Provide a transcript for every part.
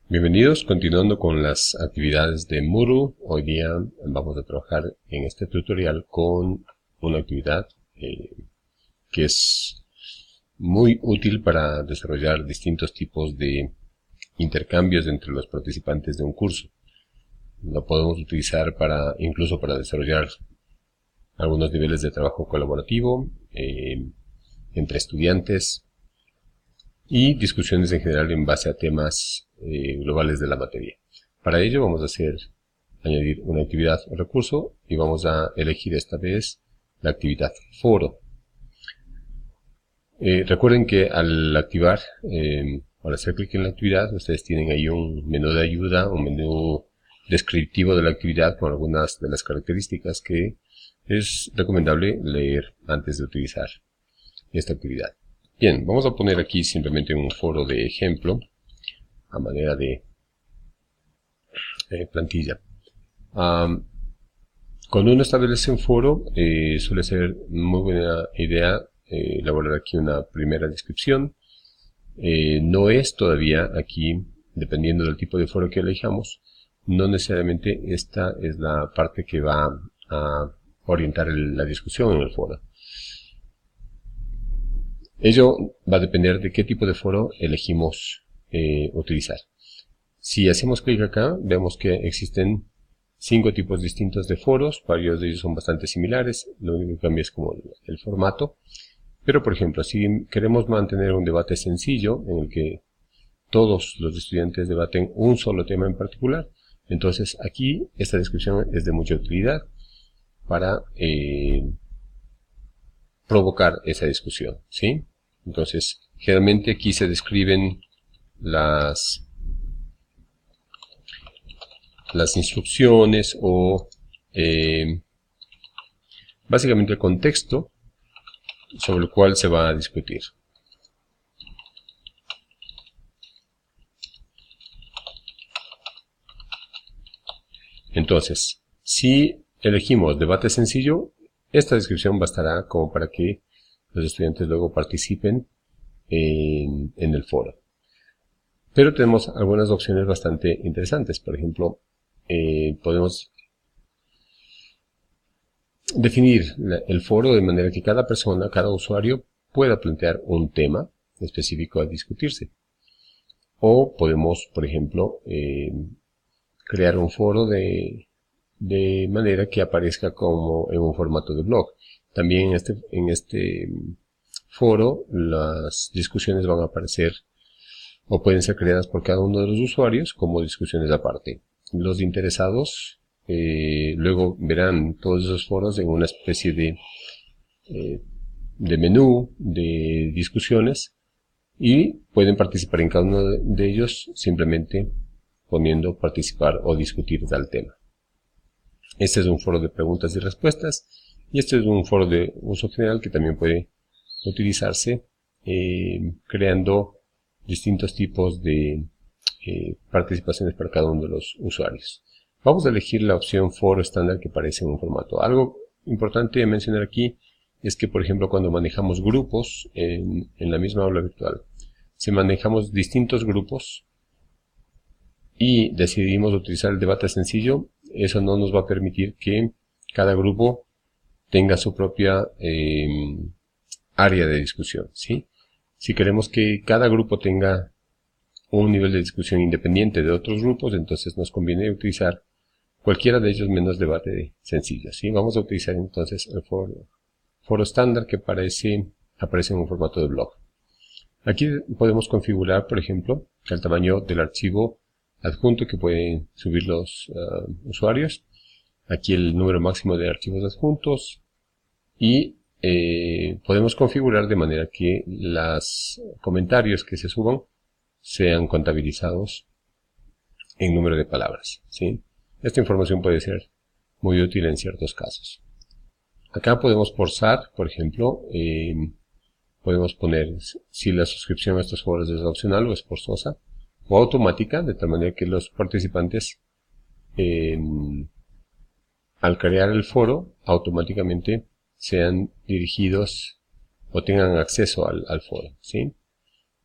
Bienvenidos, continuando con las actividades de Moodle. Hoy día vamos a trabajar en este tutorial con una actividad que es muy útil para desarrollar distintos tipos de intercambios entre los participantes de un curso. Lo podemos utilizar incluso para desarrollar algunos niveles de trabajo colaborativo entre estudiantes y discusiones en general en base a temas globales de la materia. Para ello vamos a añadir una actividad o recurso y vamos a elegir esta vez la actividad foro. Recuerden que al activar, al hacer clic en la actividad, ustedes tienen ahí un menú de ayuda, un menú descriptivo de la actividad con algunas de las características que es recomendable leer antes de utilizar esta actividad. Bien, vamos a poner aquí simplemente un foro de ejemplo a manera de plantilla. Cuando uno establece un foro, suele ser muy buena idea elaborar aquí una primera descripción. No es todavía aquí, dependiendo del tipo de foro que elijamos, no necesariamente esta es la parte que va a orientar la discusión en el foro. Ello va a depender de qué tipo de foro elegimos utilizar. Si hacemos clic acá, vemos que existen 5 tipos distintos de foros, varios de ellos son bastante similares, lo único que cambia es como el formato. Pero por ejemplo, si queremos mantener un debate sencillo en el que todos los estudiantes debaten un solo tema en particular, entonces aquí esta descripción es de mucha utilidad para provocar esa discusión, ¿sí? Entonces, generalmente aquí se describen las instrucciones o básicamente el contexto sobre el cual se va a discutir. Entonces, si elegimos debate sencillo, esta descripción bastará como para que los estudiantes luego participen en el foro. Pero tenemos algunas opciones bastante interesantes. Por ejemplo, podemos definir el foro de manera que cada persona, cada usuario pueda plantear un tema específico a discutirse. O podemos, por ejemplo, crear un foro de manera que aparezca como en un formato de blog. También en este foro las discusiones van a aparecer o pueden ser creadas por cada uno de los usuarios como discusiones aparte. Los interesados luego verán todos esos foros en una especie de menú de discusiones y pueden participar en cada uno de ellos simplemente poniendo participar o discutir tal tema. Este es un foro de preguntas y respuestas y este es un foro de uso general que también puede utilizarse creando distintos tipos de participaciones para cada uno de los usuarios. Vamos a elegir la opción foro estándar que aparece en un formato. Algo importante de mencionar aquí es que, por ejemplo, cuando manejamos grupos en la misma aula virtual, si manejamos distintos grupos y decidimos utilizar el debate sencillo, eso no nos va a permitir que cada grupo tenga su propia área de discusión, ¿sí? Si queremos que cada grupo tenga un nivel de discusión independiente de otros grupos, entonces nos conviene utilizar cualquiera de ellos menos debate sencillo, ¿sí? Vamos a utilizar entonces el foro estándar que aparece en un formato de blog. Aquí podemos configurar, por ejemplo, el tamaño del archivo adjunto que pueden subir los usuarios. Aquí el número máximo de archivos adjuntos y podemos configurar de manera que los comentarios que se suban sean contabilizados en número de palabras, ¿sí? Esta información puede ser muy útil en ciertos casos. Acá podemos forzar, por ejemplo, podemos poner si la suscripción a estos foros es opcional o es forzosa o automática, de tal manera que los participantes al crear el foro automáticamente sean dirigidos o tengan acceso al foro, ¿sí?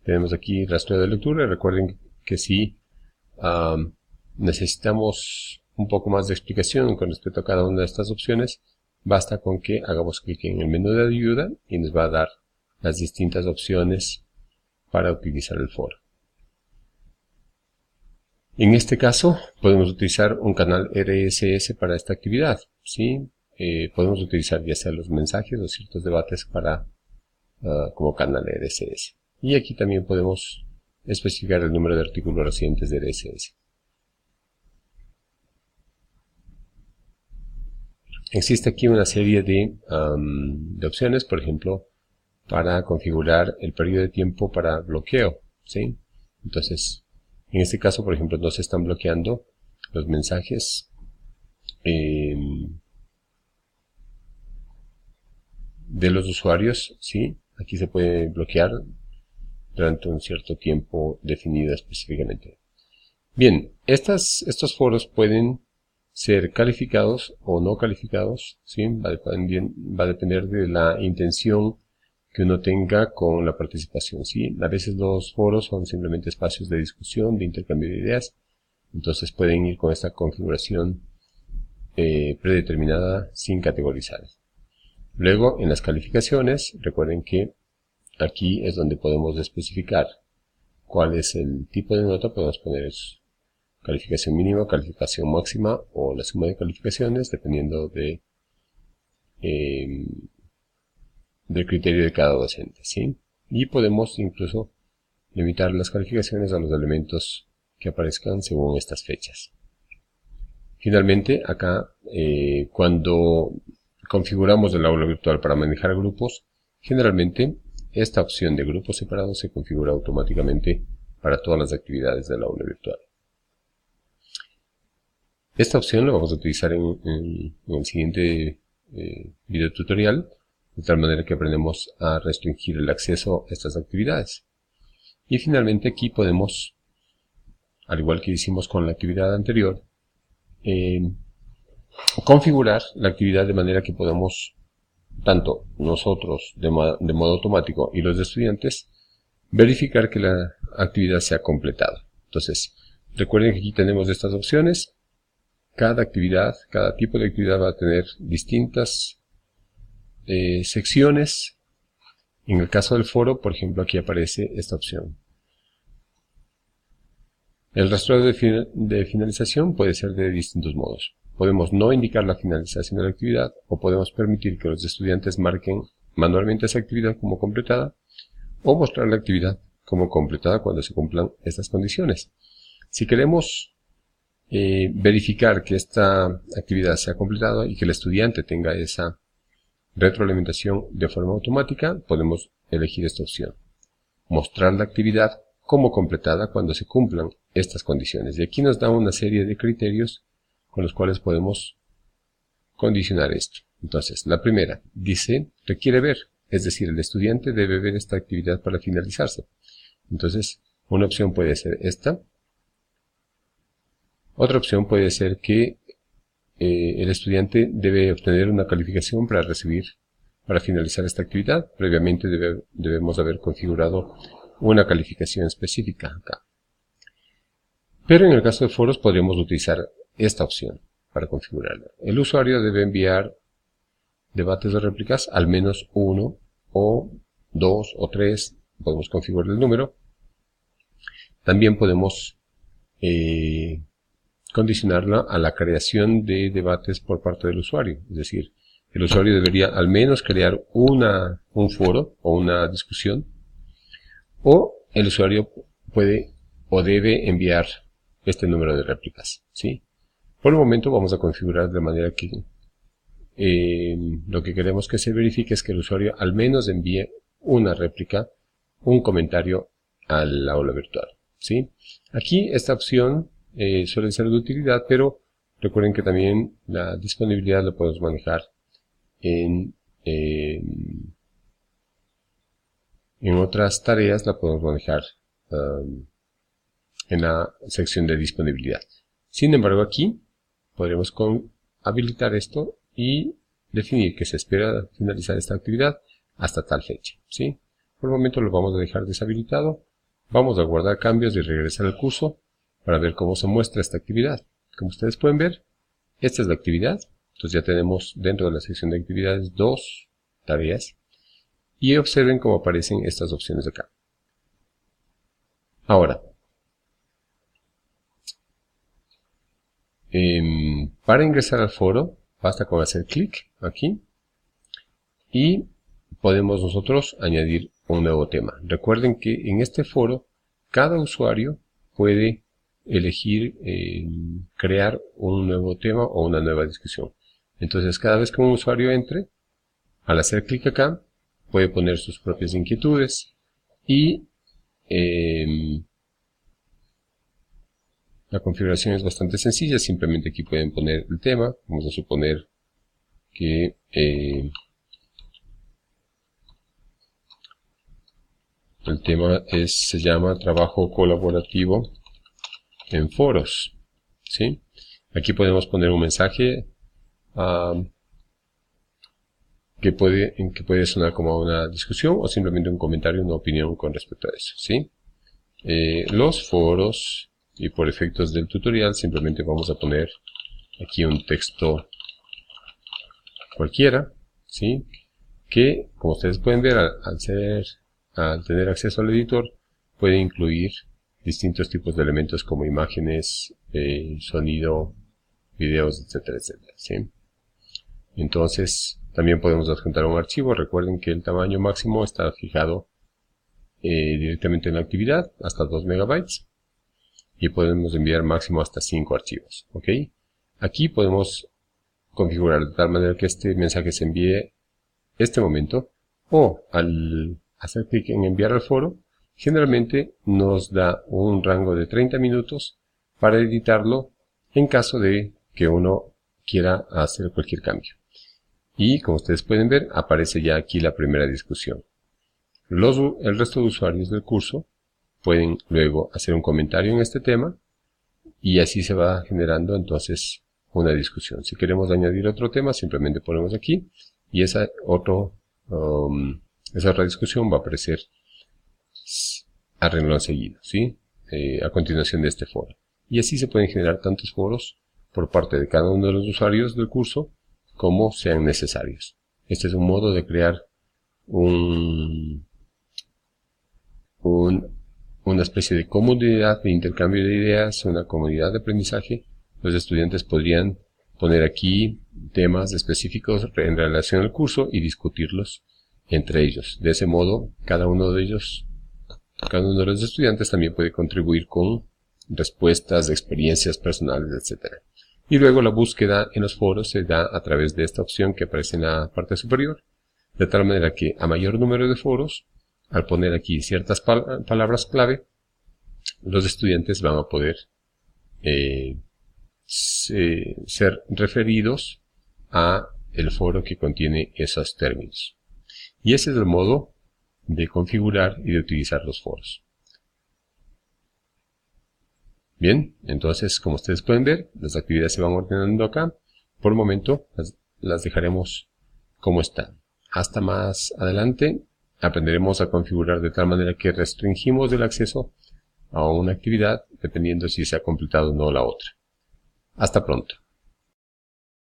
Tenemos aquí rastreo de lectura. Recuerden que si necesitamos un poco más de explicación con respecto a cada una de estas opciones, basta con que hagamos clic en el menú de ayuda y nos va a dar las distintas opciones para utilizar el foro. En este caso, podemos utilizar un canal RSS para esta actividad, ¿sí? Podemos utilizar ya sea los mensajes o ciertos debates para como canal RSS. Y aquí también podemos especificar el número de artículos recientes de RSS. Existe aquí una serie de opciones, por ejemplo, para configurar el periodo de tiempo para bloqueo, ¿sí? Entonces, en este caso, por ejemplo, no se están bloqueando los mensajes de los usuarios, ¿sí? Aquí se puede bloquear durante un cierto tiempo definido específicamente. Bien, estos foros pueden ser calificados o no calificados, ¿sí? Va a depender de la intención que uno tenga con la participación, ¿sí? A veces los foros son simplemente espacios de discusión, de intercambio de ideas, entonces pueden ir con esta configuración predeterminada sin categorizar. Luego, en las calificaciones, recuerden que aquí es donde podemos especificar cuál es el tipo de nota. Podemos poner calificación mínima, calificación máxima o la suma de calificaciones, dependiendo del criterio de cada docente, ¿sí? Y podemos incluso limitar las calificaciones a los elementos que aparezcan según estas fechas. Finalmente, acá, cuando configuramos el aula virtual para manejar grupos, generalmente esta opción de grupos separados se configura automáticamente para todas las actividades del aula virtual. Esta opción la vamos a utilizar en el siguiente video tutorial, de tal manera que aprendemos a restringir el acceso a estas actividades. Y finalmente aquí podemos, al igual que hicimos con la actividad anterior, configurar la actividad de manera que podamos, tanto nosotros de modo automático y los estudiantes, verificar que la actividad se ha completado. Entonces, recuerden que aquí tenemos estas opciones. Cada actividad, cada tipo de actividad va a tener distintas secciones. En el caso del foro, por ejemplo, aquí aparece esta opción. El rastreo de finalización puede ser de distintos modos. Podemos no indicar la finalización de la actividad, o podemos permitir que los estudiantes marquen manualmente esa actividad como completada, o mostrar la actividad como completada cuando se cumplan estas condiciones. Si queremos verificar que esta actividad se ha completado y que el estudiante tenga esa retroalimentación de forma automática, podemos elegir esta opción. Mostrar la actividad como completada cuando se cumplan estas condiciones. Y aquí nos da una serie de criterios con los cuales podemos condicionar esto. Entonces, la primera dice, requiere ver, es decir, el estudiante debe ver esta actividad para finalizarse. Entonces, una opción puede ser esta. Otra opción puede ser que el estudiante debe obtener una calificación para finalizar esta actividad. Previamente debemos haber configurado una calificación específica acá. Pero en el caso de foros podríamos utilizar esta opción para configurarla. El usuario debe enviar debates de réplicas, al menos 1 o 2 o 3, podemos configurar el número. También podemos condicionarla a la creación de debates por parte del usuario. Es decir, el usuario debería al menos crear un foro o una discusión, o el usuario puede o debe enviar este número de réplicas, ¿sí? Por el momento vamos a configurar de manera que lo que queremos que se verifique es que el usuario al menos envíe una réplica, un comentario al aula virtual, ¿sí? Aquí esta opción suele ser de utilidad, pero recuerden que también la disponibilidad la podemos manejar en otras tareas, la podemos manejar en la sección de disponibilidad. Sin embargo, aquí podremos habilitar esto y definir que se espera finalizar esta actividad hasta tal fecha, ¿sí? Por el momento lo vamos a dejar deshabilitado. Vamos a guardar cambios y regresar al curso para ver cómo se muestra esta actividad. Como ustedes pueden ver, esta es la actividad. Entonces ya tenemos dentro de la sección de actividades 2 tareas. Y observen cómo aparecen estas opciones de acá. Ahora, para ingresar al foro, basta con hacer clic aquí y podemos nosotros añadir un nuevo tema. Recuerden que en este foro, cada usuario puede elegir crear un nuevo tema o una nueva discusión. Entonces, cada vez que un usuario entre, al hacer clic acá, puede poner sus propias inquietudes y la configuración es bastante sencilla. Simplemente aquí pueden poner el tema. Vamos a suponer que el tema se llama trabajo colaborativo en foros, ¿sí? Aquí podemos poner un mensaje que puede sonar como una discusión o simplemente un comentario, una opinión con respecto a eso, ¿sí? Los foros, y por efectos del tutorial simplemente vamos a poner aquí un texto cualquiera, ¿sí? Que, como ustedes pueden ver, al tener acceso al editor, puede incluir distintos tipos de elementos como imágenes, sonido, videos, etcétera, etcétera, ¿sí? Entonces, también podemos adjuntar un archivo. Recuerden que el tamaño máximo está fijado directamente en la actividad, hasta 2 megabytes. Y podemos enviar máximo hasta 5 archivos, ¿ok? Aquí podemos configurar de tal manera que este mensaje se envíe este momento, o al hacer clic en enviar al foro, generalmente nos da un rango de 30 minutos para editarlo en caso de que uno quiera hacer cualquier cambio. Y como ustedes pueden ver, aparece ya aquí la primera discusión. El resto de usuarios del curso pueden luego hacer un comentario en este tema y así se va generando entonces una discusión. Si queremos añadir otro tema, simplemente ponemos aquí y esa otra discusión va a aparecer a renglón seguido, ¿sí? A continuación de este foro. Y así se pueden generar tantos foros por parte de cada uno de los usuarios del curso como sean necesarios. Este es un modo de crear una especie de comunidad de intercambio de ideas, una comunidad de aprendizaje. Los estudiantes podrían poner aquí temas específicos en relación al curso y discutirlos entre ellos. De ese modo, cada uno de los estudiantes también puede contribuir con respuestas, experiencias personales, etc. Y luego la búsqueda en los foros se da a través de esta opción que aparece en la parte superior, de tal manera que a mayor número de foros, al poner aquí ciertas palabras clave, los estudiantes van a poder ser referidos a el foro que contiene esos términos. Y ese es el modo de configurar y de utilizar los foros. Bien, entonces como ustedes pueden ver, las actividades se van ordenando acá. Por el momento las dejaremos como están. Hasta más adelante aprenderemos a configurar de tal manera que restringimos el acceso a una actividad dependiendo si se ha completado o no la otra. Hasta pronto.